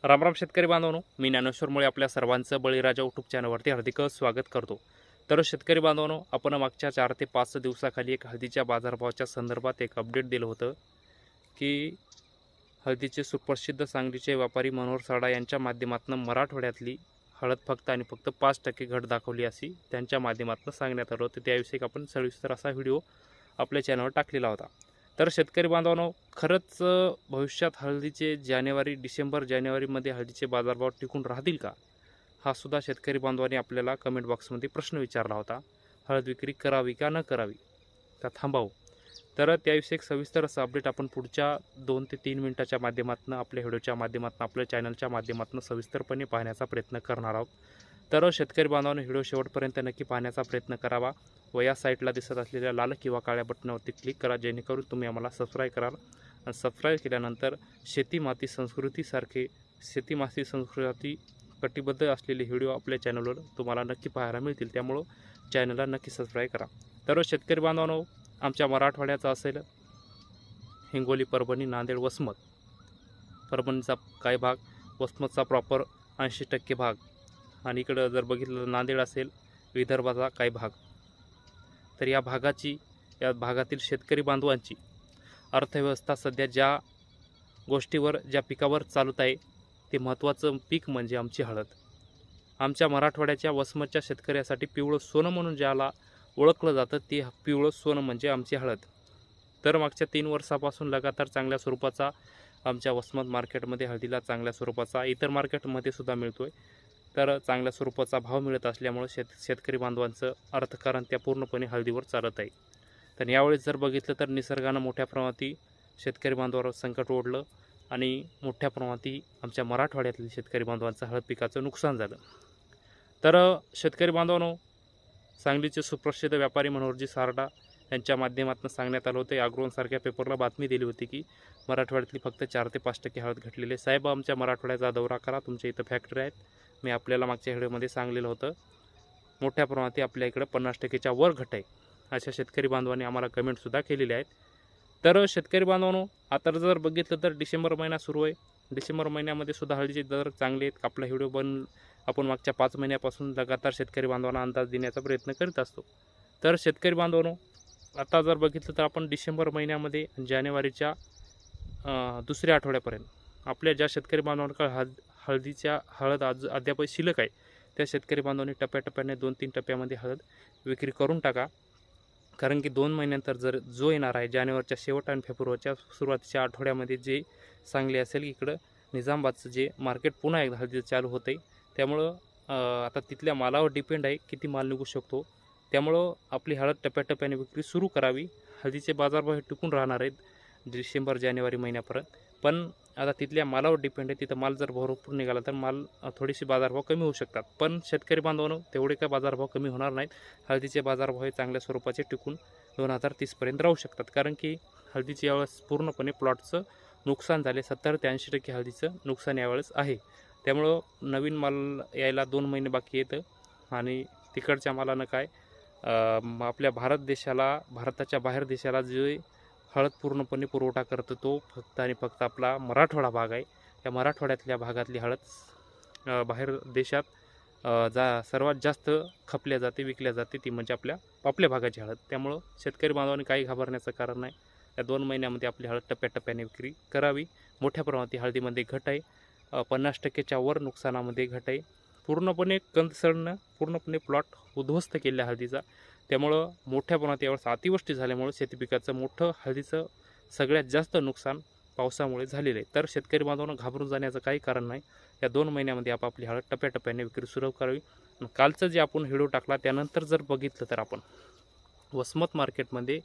रामराम शेतकरी बांधवांनो, मी ज्ञानेश्वर मुळे आपल्या सर्वांचं बळीराजा यूट्यूब चॅनलवरती हार्दिक स्वागत करतो. तर शेतकरी बांधवांनो, आपण मागच्या 4 ते 5 दिवसाखाली एक हळदीच्या बाजारभावाच्या संदर्भात एक अपडेट दिलं होतं की हळदीचे सुप्रसिद्ध सांगलीचे व्यापारी मनोहर साडा यांच्या माध्यमातून मराठवाड्यातली हळद फक्त आणि फक्त 5% घट दाखवली अशी त्यांच्या माध्यमातून सांगण्यात आलं होतं. त्याविषयी आपण सविस्तर असा व्हिडिओ आपल्या चॅनलवर टाकलेला होता. तर शेतकरी बांधवांनो, खरंच भविष्यात हळदीचे जानेवारीमध्ये हळदीचे बाजारभाव टिकून राहतील का, हा सुद्धा शेतकरी बांधवांनी आपल्याला कमेंट बॉक्समध्ये प्रश्न विचारला होता. हळद विक्री करावी का न करावी, का थांबावं? तर त्याविषयी एक सविस्तर असं अपडेट आपण पुढच्या 2 ते 3 मिनिटाच्या माध्यमातून आपल्या व्हिडिओच्या माध्यमातून आपल्या चॅनलच्या माध्यमातून सविस्तरपणे पाहण्याचा प्रयत्न करणार आहोत. तर शेतकरी बांधवांनो, व्हिडिओ शेवटपर्यंत नक्की पाहण्याचा प्रयत्न करावा व या साईटला दिसत असलेल्या लाल किंवा काळ्या बटनावरती क्लिक करा, जेणेकरून तुम्ही आम्हाला सबस्क्राईब कराल. आणि सबस्क्राईब केल्यानंतर शेती माती संस्कृती कटिबद्ध असलेले व्हिडिओ आपल्या चॅनलवर तुम्हाला नक्की पाहायला मिळतील. त्यामुळं चॅनलला नक्की सबस्क्राईब करा. तर शेतकरी बांधवांनो, आमच्या मराठवाड्याचा असेल हिंगोली, परभणी, नांदेड, वसमत, परभणीचा काही भाग, वसमतचा प्रॉपर 80% भाग, आणि इकडं जर बघितलं नांदेड असेल विदर्भाचा काही भाग, तर या भागातील शेतकरी बांधवांची अर्थव्यवस्था सध्या ज्या पिकावर चालत आहे ते महत्त्वाचं पीक म्हणजे आमची हळद. आमच्या मराठवाड्याच्या वसमतच्या शेतकऱ्यासाठी पिवळं सोनं म्हणून ज्याला ओळखलं जातं ते पिवळं सोनं म्हणजे आमची हळद. तर मागच्या 3 वर्षापासून लगातार चांगल्या स्वरूपाचा आमच्या वसमत मार्केटमध्ये हळदीला चांगल्या स्वरूपाचा, इतर मार्केटमध्ये सुद्धा मिळतो आहे, तर चांगल्या स्वरूपाचा भाव मिळत असल्यामुळे शेतकरी बांधवांचं अर्थकारण त्या पूर्णपणे हळदीवर चालत आहे. तर यावेळेस जर बघितलं तर निसर्गानं मोठ्या प्रमाणात शेतकरी बांधवांवर संकट ओढलं आणि मोठ्या प्रमाणात आमच्या मराठवाड्यातील शेतकरी बांधवांचं हळद पिकाचं नुकसान झालं. तर शेतकरी बांधवांनो, सांगलीचे सुप्रसिद्ध व्यापारी मनोहरजी सारडा यांच्या माध्यमातून सांगण्यात आलं होतं, अग्रोनसारख्या पेपरला बातमी दिली होती की मराठवाड्यातली फक्त 4 ते 5% हळद घटलेली आहे. साहेब, आमच्या मराठवाड्याचा दौरा करा, तुमच्या इथं फॅक्टरी आहेत. मी आपल्याला मागच्या व्हिडिओमध्ये सांगलेलं होतं. मोठ्या प्रमाणात आपल्या इकडं 50%च्या वर घट आहे, अशा शेतकरी बांधवांनी आम्हाला कमेंटसुद्धा केलेले आहेत. तर शेतकरी बांधवांनो, आता जर बघितलं तर डिसेंबर महिना सुरू आहे. डिसेंबर महिन्यामध्ये सुद्धा हळदीचे दर चांगले आहेत. आपला व्हिडिओ आपण मागच्या 5 महिन्यापासून लगातार शेतकरी बांधवांना अंदाज देण्याचा प्रयत्न करीत असतो. तर शेतकरी बांधवांनो, आता जर बघितलं तर आपण डिसेंबर महिन्यामध्ये जानेवारीच्या दुसऱ्या आठवड्यापर्यंत आपल्या ज्या शेतकरी बांधवांकडे हळद अद्याप शिल्लक आहे, त्या शेतकरी बांधवांनी टप्प्याटप्प्याने 2-3 टप्प्यामध्ये हळद विक्री करून टाका. कारण की 2 महिन्यानंतर जो येणार आहे जानेवारीच्या शेवट आणि फेब्रुवारीच्या सुरुवातीच्या आठवड्यामध्ये जे चांगले असेल, इकडं निजामाबादचं जे मार्केट पुन्हा एकदा हळदीचं चालू होतं आहे. त्यामुळं आता तिथल्या मालावर डिपेंड आहे किती माल निघू शकतो. त्यामुळं आपली हळद टप्प्याटप्प्याने विक्री सुरू करावी. हळदीचे बाजारभाव हे टिकून राहणार आहेत डिसेंबर जानेवारी महिन्यापर्यंत. पण आता तिथल्या मालावर डिपेंड आहे. तिथं माल जर भरपूर निघाला तर थोडीशी बाजारभाव कमी होऊ शकतात. पण शेतकरी बांधवांनो, तेवढे काय बाजारभाव कमी होणार नाहीत. हळदीचे बाजारभाव हे चांगल्या स्वरूपाचे टिकून 2030पर्यंत राहू शकतात. कारण की हळदीची यावेळेस पूर्णपणे प्लॉटचं नुकसान झाले. 70 ते 80% हळदीचं नुकसान यावेळेस आहे. त्यामुळं नवीन माल यायला 2 महिने बाकी येतं आणि तिकडच्या मालानं काय आपल्या भारताच्या बाहेर देशाला जे हळद पूर्णपणे पुरवठा करतो तो फक्त आणि फक्त आपला मराठवाडा भाग आहे. या मराठवाड्यातल्या भागातली हळद बाहेर देशात सर्वात जास्त खपल्या जाते, विकल्या जाते, ती म्हणजे आपल्या भागाची हळद. त्यामुळं शेतकरी बांधवांनी काही घाबरण्याचं कारण नाही. या 2 महिन्यामध्ये आपली हळद टप्प्याटप्प्याने विक्री करावी. मोठ्या प्रमाणात हळदीमध्ये घट आहे. 50%च्या वर नुकसानामध्ये घट आहे. पूर्णपणे कंदसडनं पूर्णपणे प्लॉट उद्ध्वस्त केलेला हळदीचा. त्यामुळं मोठ्या प्रमाणात यावेळेस अतिवृष्टी झाल्यामुळे शेतीपिकाचं मोठं हळदीचं सगळ्यात जास्त नुकसान पावसामुळे झालेलं आहे. तर शेतकरी बांधवांना घाबरून जाण्याचं काही कारण नाही. या 2 महिन्यामध्ये आपापली हळद टप्प्याटप्प्याने विक्री सुरू करावी. कालचं जे आपण व्हिडिओ टाकला त्यानंतर जर बघितलं तर आपण वसमत मार्केटमध्ये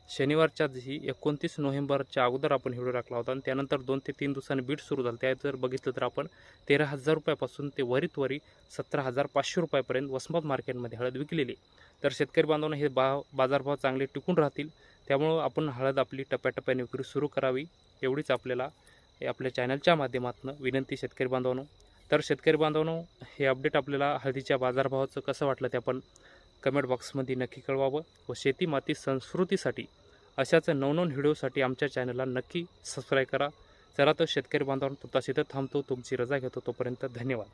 शनिवारच्या दिवशी 29 नोव्हेंबरच्या अगोदर आपण व्हिडिओ टाकला होता आणि त्यानंतर 2 ते 3 दिवसांनी बीट सुरू झालं. त्यात जर बघितलं तर आपण 13,000 रुपयापासून ते वरी 17,500 रुपयापर्यंत वसमत मार्केटमध्ये हळद विकलेली. तर शेतकरी बांधवांना हे बाजारभाव चांगले टिकून राहतील. त्यामुळं आपण हळद आपली टप्प्याटप्प्याने विक्री सुरू करावी, एवढीच आपल्याला आपल्या चॅनलच्या माध्यमातून विनंती शेतकरी बांधवांनो. तर शेतकरी बांधवांनो, हे अपडेट आपल्याला हळदीच्या बाजारभावाचं कसं वाटलं ते आपण कमेंट बॉक्समध्ये नक्की कळवावं. व शेती माती संस्कृतीसाठी अशाच नवनवीन व्हिडिओसाठी आमच्या चॅनलला नक्की सबस्क्राईब करा. चला तर शेतकरी बांधवांनो तुर्तास इथं थांबतो, तुमची रजा घेतो. तोपर्यंत धन्यवाद.